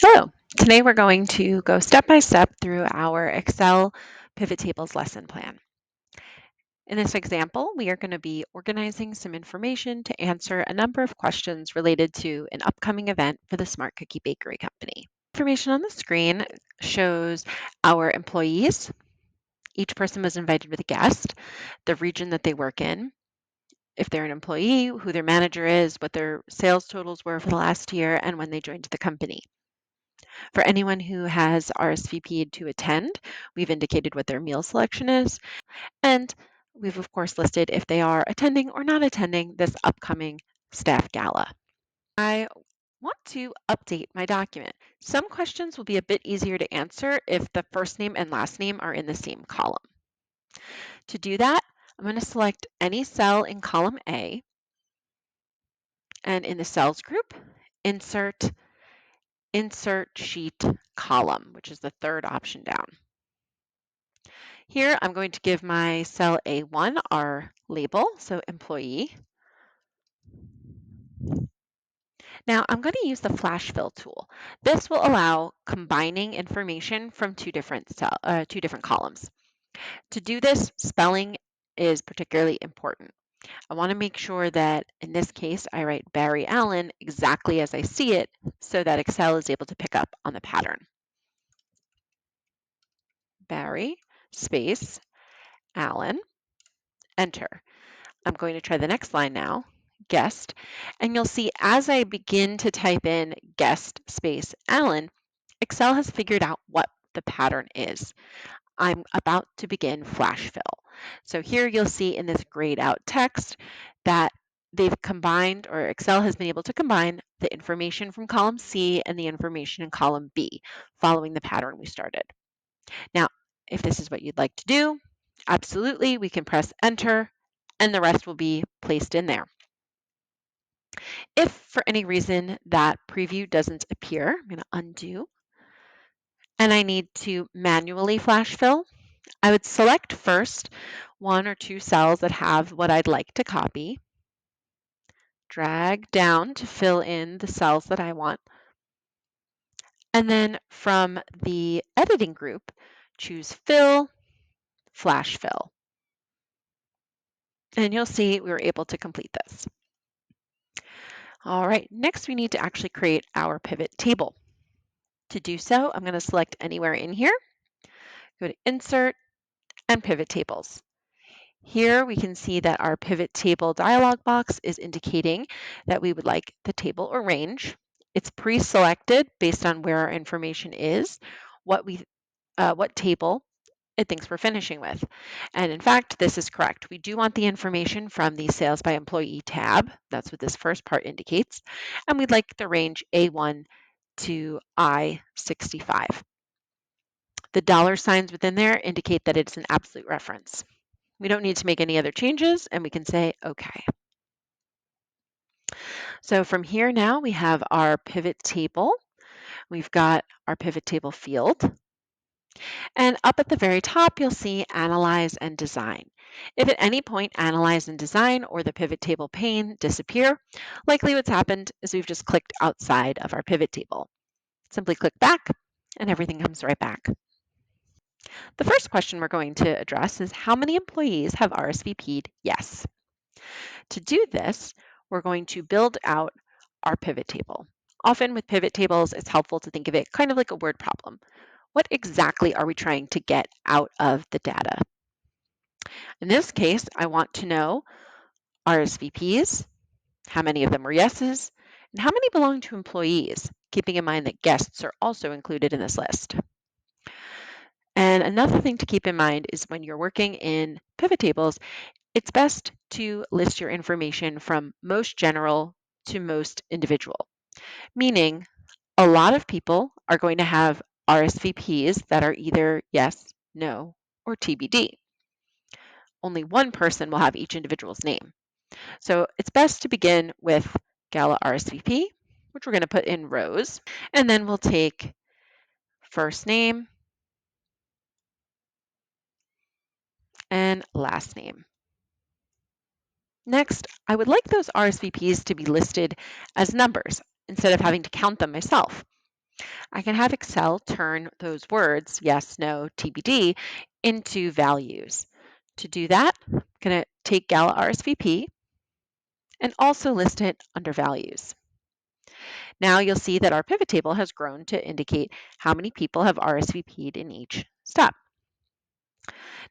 So today we're going to go step by step through our Excel pivot tables lesson plan. In this example, we are going to be organizing some information to answer a number of questions related to an upcoming event for the Smart Cookie Bakery Company. Information on the screen shows our employees. Each person was invited with a guest, the region that they work in, if they're an employee, who their manager is, what their sales totals were for the last year, and when they joined the company. For anyone who has RSVP'd to attend, we've indicated what their meal selection is, and we've of course listed if they are attending or not attending this upcoming staff gala. I want to update my document. Some questions will be a bit easier to answer if the first name and last name are in the same column. To do that, I'm going to select any cell in column A, and in the cells group, insert Sheet Column, which is the third option down. Here, I'm going to give my cell A1 our label, so employee. Now, I'm going to use the Flash Fill tool. This will allow combining information from two different columns. To do this, spelling is particularly important. I want to make sure that, in this case, I write Barry Allen exactly as I see it so that Excel is able to pick up on the pattern. Barry, space, Allen, enter. I'm going to try the next line now, guest, and you'll see as I begin to type in guest space Allen, Excel has figured out what the pattern is. I'm about to begin flash fill. So here you'll see in this grayed out text that they've combined, or Excel has been able to combine the information from column C and the information in column B, following the pattern we started. Now, if this is what you'd like to do, absolutely, we can press enter and the rest will be placed in there. If for any reason that preview doesn't appear, I'm going to undo, and I need to manually flash fill, I would select first one or two cells that have what I'd like to copy, drag down to fill in the cells that I want, and then from the editing group, choose Fill, Flash Fill. And you'll see we were able to complete this. All right, next we need to actually create our pivot table. To do so, I'm going to select anywhere in here, go to Insert, and Pivot Tables. Here we can see that our Pivot Table dialog box is indicating that we would like the table or range. It's pre-selected based on where our information is, what table it thinks we're finishing with. And in fact, this is correct. We do want the information from the Sales by Employee tab. That's what this first part indicates. And we'd like the range A1 to I-65. The dollar signs within there indicate that it's an absolute reference. We don't need to make any other changes, and we can say OK. So from here now, we have our pivot table. We've got our pivot table field. And up at the very top, you'll see Analyze and Design. If at any point Analyze and Design or the pivot table pane disappear, likely what's happened is we've just clicked outside of our pivot table. Simply click back, and everything comes right back. The first question we're going to address is how many employees have RSVP'd yes? To do this, we're going to build out our pivot table. Often with pivot tables, it's helpful to think of it kind of like a word problem. What exactly are we trying to get out of the data? In this case, I want to know RSVPs, how many of them were yeses, and how many belong to employees, keeping in mind that guests are also included in this list. And another thing to keep in mind is when you're working in pivot tables, it's best to list your information from most general to most individual, meaning a lot of people are going to have RSVPs that are either yes, no, or TBD. Only one person will have each individual's name. So it's best to begin with Gala RSVP, which we're going to put in rows, and then we'll take first name and last name. Next, I would like those RSVPs to be listed as numbers instead of having to count them myself. I can have Excel turn those words, yes, no, TBD, into values. To do that, I'm going to take Gala RSVP and also list it under values. Now you'll see that our pivot table has grown to indicate how many people have RSVP'd in each step.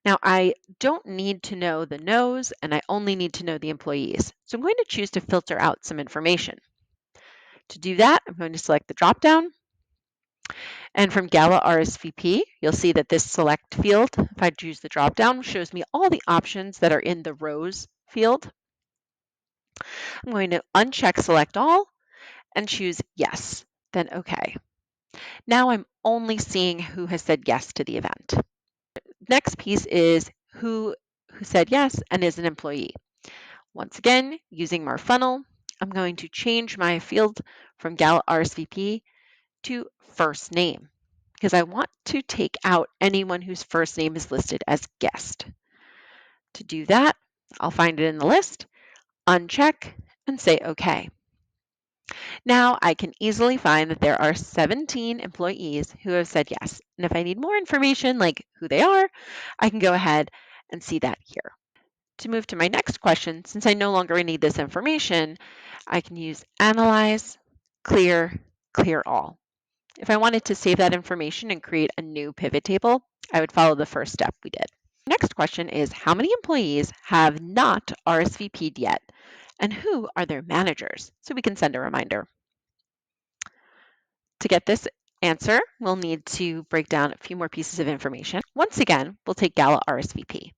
Now I don't need to know the no's and I only need to know the employees. So I'm going to choose to filter out some information. To do that, I'm going to select the dropdown. And from Gala RSVP, you'll see that this select field, if I choose the dropdown, shows me all the options that are in the rows field. I'm going to uncheck select all and choose yes, then okay. Now I'm only seeing who has said yes to the event. Next piece is who said yes and is an employee. Once again, using my funnel, I'm going to change my field from Gala RSVP to first name because I want to take out anyone whose first name is listed as guest. To do that, I'll find it in the list, uncheck, and say OK. Now I can easily find that there are 17 employees who have said yes. And if I need more information like who they are, I can go ahead and see that here. To move to my next question, since I no longer need this information, I can use Analyze, Clear, Clear All. If I wanted to save that information and create a new pivot table, I would follow the first step we did. Next question is, how many employees have not RSVP'd yet? And who are their managers? So we can send a reminder. To get this answer, we'll need to break down a few more pieces of information. Once again, we'll take Gala RSVP.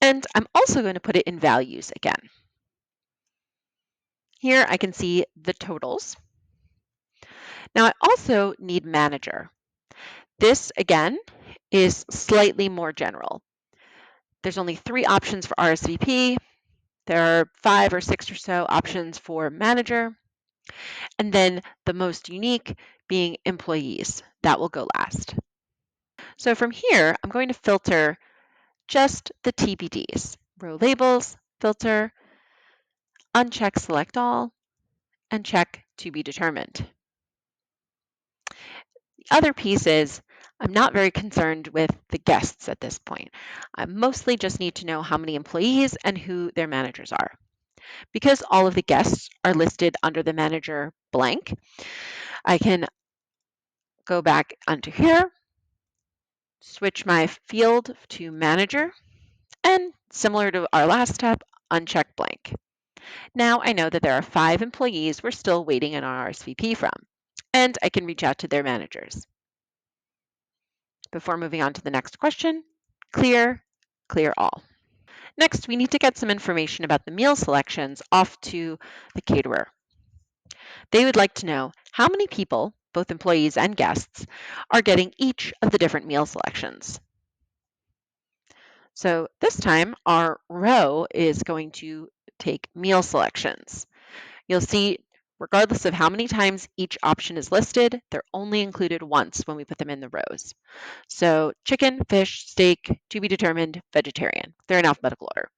And I'm also going to put it in values again. Here I can see the totals. Now I also need manager. This again is slightly more general. There's only 3 options for RSVP. There are 5 or 6 or so options for manager. And then the most unique being employees. That will go last. So from here, I'm going to filter just the TBDs. Row labels, filter, uncheck select all, and check to be determined. The other piece is I'm not very concerned with the guests at this point. I mostly just need to know how many employees and who their managers are. Because all of the guests are listed under the manager blank, I can go back onto here, switch my field to manager, and similar to our last step, uncheck blank. Now I know that there are 5 employees we're still waiting an RSVP from, and I can reach out to their managers. Before moving on to the next question, clear, clear all. Next, we need to get some information about the meal selections off to the caterer. They would like to know how many people, both employees and guests, are getting each of the different meal selections. So this time, our row is going to take meal selections. You'll see, regardless of how many times each option is listed, they're only included once when we put them in the rows. So chicken, fish, steak, to be determined, vegetarian. They're in alphabetical order.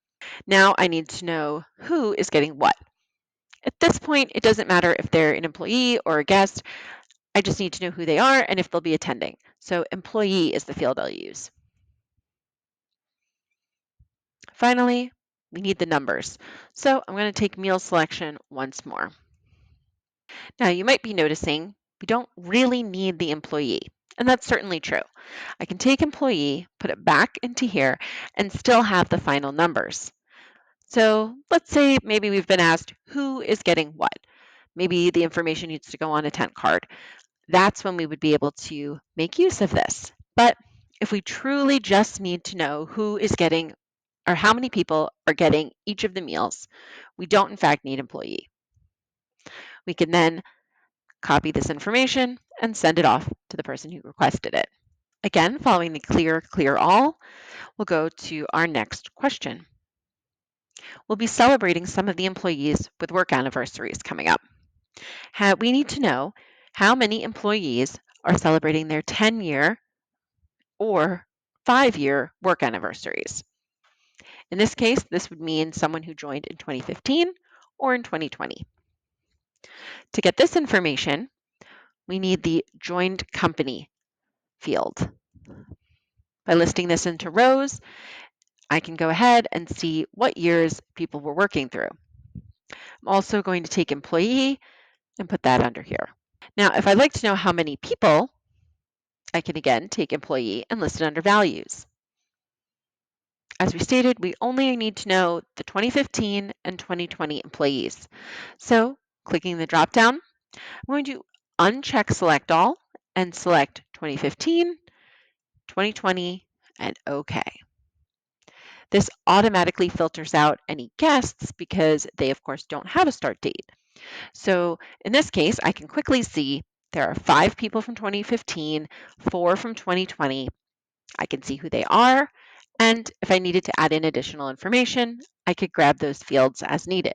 Now I need to know who is getting what. At this point, it doesn't matter if they're an employee or a guest. I just need to know who they are and if they'll be attending. So employee is the field I'll use. Finally, we need the numbers. So I'm going to take meal selection once more. Now you might be noticing we don't really need the employee, and that's certainly true. I can take employee, put it back into here, and still have the final numbers. So let's say maybe we've been asked who is getting what. Maybe the information needs to go on a tent card. That's when we would be able to make use of this. But if we truly just need to know who is getting or how many people are getting each of the meals, we don't in fact need employee. We can then copy this information and send it off to the person who requested it. Again, following the clear, clear all, we'll go to our next question. We'll be celebrating some of the employees with work anniversaries coming up. We need to know how many employees are celebrating their 10-year or 5-year work anniversaries. In this case, this would mean someone who joined in 2015 or in 2020. To get this information, we need the joined company field. By listing this into rows, I can go ahead and see what years people were working through. I'm also going to take employee and put that under here. Now, if I'd like to know how many people, I can again take employee and list it under values. As we stated, we only need to know the 2015 and 2020 employees. So clicking the drop-down, I'm going to uncheck select all and select 2015, 2020, and OK. This automatically filters out any guests because they, of course, don't have a start date. So in this case, I can quickly see there are 5 people from 2015, 4 from 2020. I can see who they are. And if I needed to add in additional information, I could grab those fields as needed.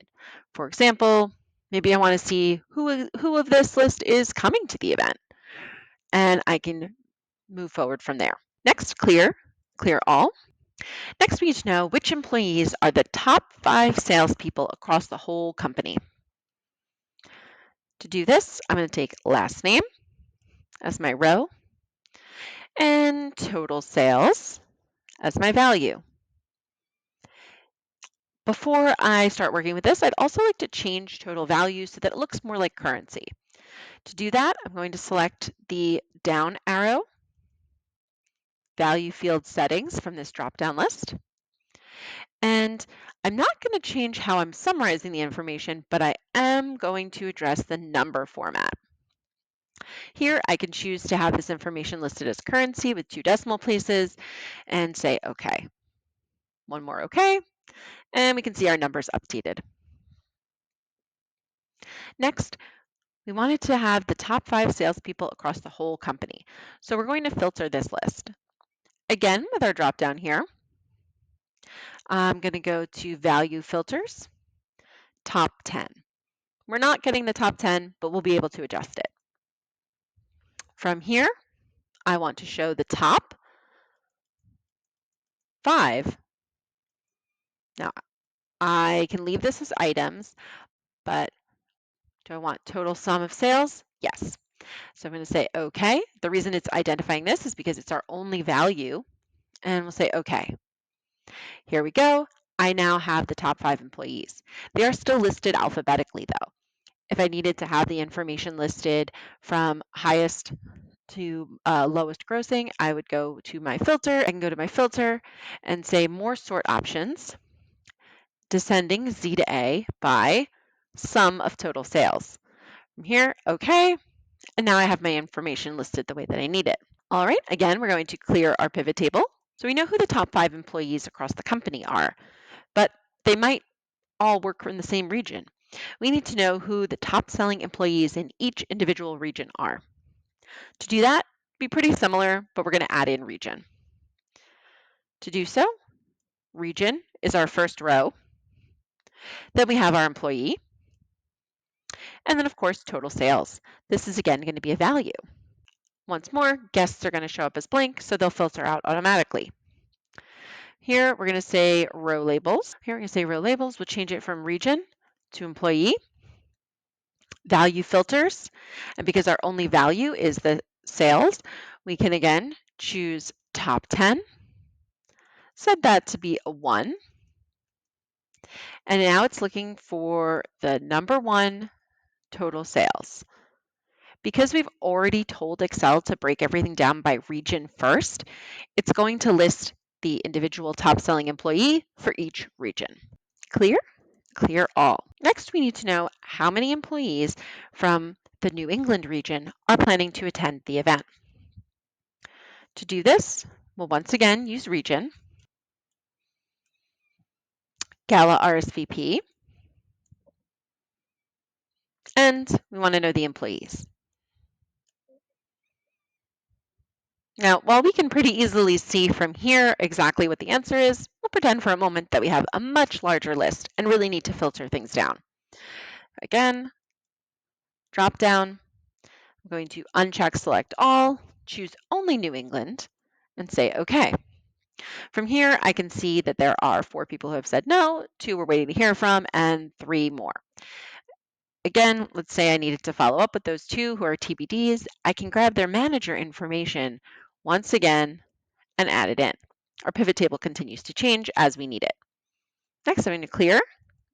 For example, maybe I want to see who of this list is coming to the event. And I can move forward from there. Next, clear all. Next, we need to know which employees are the top 5 salespeople across the whole company. To do this, I'm going to take last name as my row and total sales as my value. Before I start working with this, I'd also like to change total value so that it looks more like currency. To do that, I'm going to select the down arrow, value field settings from this drop-down list. And I'm not going to change how I'm summarizing the information, but I am going to address the number format. Here, I can choose to have this information listed as currency with 2 decimal places and say OK. One more OK, and we can see our numbers updated. Next, we wanted to have the top 5 salespeople across the whole company. So we're going to filter this list. Again, with our drop down here, I'm going to go to Value Filters, Top 10. We're not getting the top 10, but we'll be able to adjust it. From here, I want to show the top 5. Now, I can leave this as items, but do I want total sum of sales? Yes. So I'm going to say OK. The reason it's identifying this is because it's our only value, and we'll say OK. Here we go. I now have the top 5 employees. They are still listed alphabetically, though. If I needed to have the information listed from highest to lowest grossing, I would go to my filter. I can go to my filter and say more sort options, descending Z to A by sum of total sales. From here, OK, and now I have my information listed the way that I need it. All right, again, we're going to clear our pivot table. So we know who the top 5 employees across the company are, but they might all work in the same region. We need to know who the top selling employees in each individual region are. To do that, be pretty similar, but we're going to add in region. To do so, region is our first row. Then we have our employee. And then, of course, total sales. This is, again, going to be a value. Once more, guests are going to show up as blank, so they'll filter out automatically. Here, we're going to say row labels. Here, we're going to say row labels. We'll change it from region to employee. Value filters. And because our only value is the sales, we can, again, choose top 10. Set that to be a 1. And now it's looking for the number 1 total sales. Because we've already told Excel to break everything down by region first, it's going to list the individual top selling employee for each region. Clear? Clear all. Next, we need to know how many employees from the New England region are planning to attend the event. To do this, we'll once again use region, Gala RSVP, and we want to know the employees. Now, while we can pretty easily see from here exactly what the answer is, we'll pretend for a moment that we have a much larger list and really need to filter things down. Again, drop down. I'm going to uncheck select all, choose only New England, and say OK. From here, I can see that there are 4 people who have said no, 2 we're waiting to hear from, and 3 more. Again, let's say I needed to follow up with those two who are TBDs. I can grab their manager information once again and add it in. Our pivot table continues to change as we need it. Next, I'm going to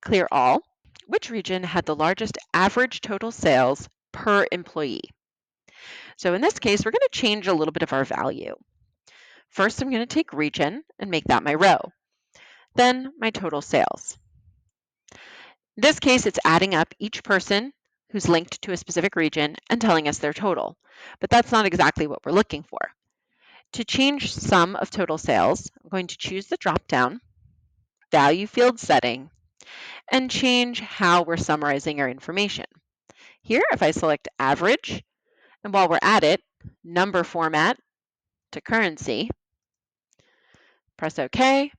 clear all. Which region had the largest average total sales per employee? So in this case, we're going to change a little bit of our value. First, I'm going to take region and make that my row. Then my total sales. In this case, it's adding up each person who's linked to a specific region and telling us their total. But that's not exactly what we're looking for. To change sum of total sales, I'm going to choose the drop-down, value field setting, and change how we're summarizing our information. Here, if I select average, and while we're at it, number format to currency, press OK,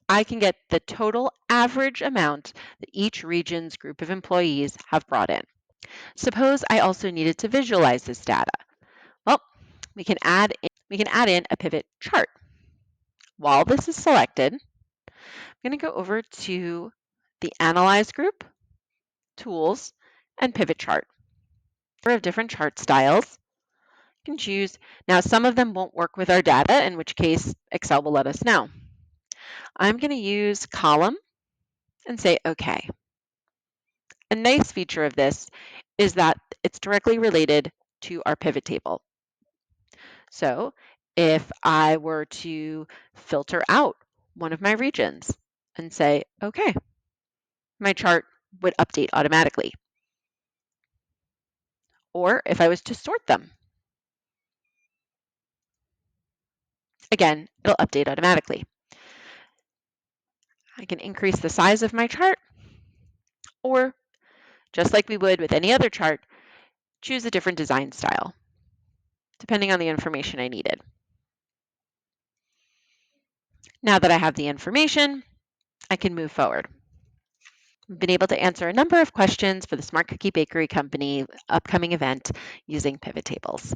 I can get the total average amount that each region's group of employees have brought in. Suppose I also needed to visualize this data. Well, we can add in a pivot chart. While this is selected, I'm going to go over to the Analyze group, Tools, and Pivot Chart. There are different chart styles. You can choose. Now, some of them won't work with our data, in which case Excel will let us know. I'm going to use column and say OK. A nice feature of this is that it's directly related to our pivot table. So if I were to filter out one of my regions and say, OK, my chart would update automatically. Or if I was to sort them, again, it'll update automatically. I can increase the size of my chart, or just like we would with any other chart, choose a different design style, depending on the information I needed. Now that I have the information, I can move forward. I've been able to answer a number of questions for the Smart Cookie Bakery Company upcoming event using pivot tables.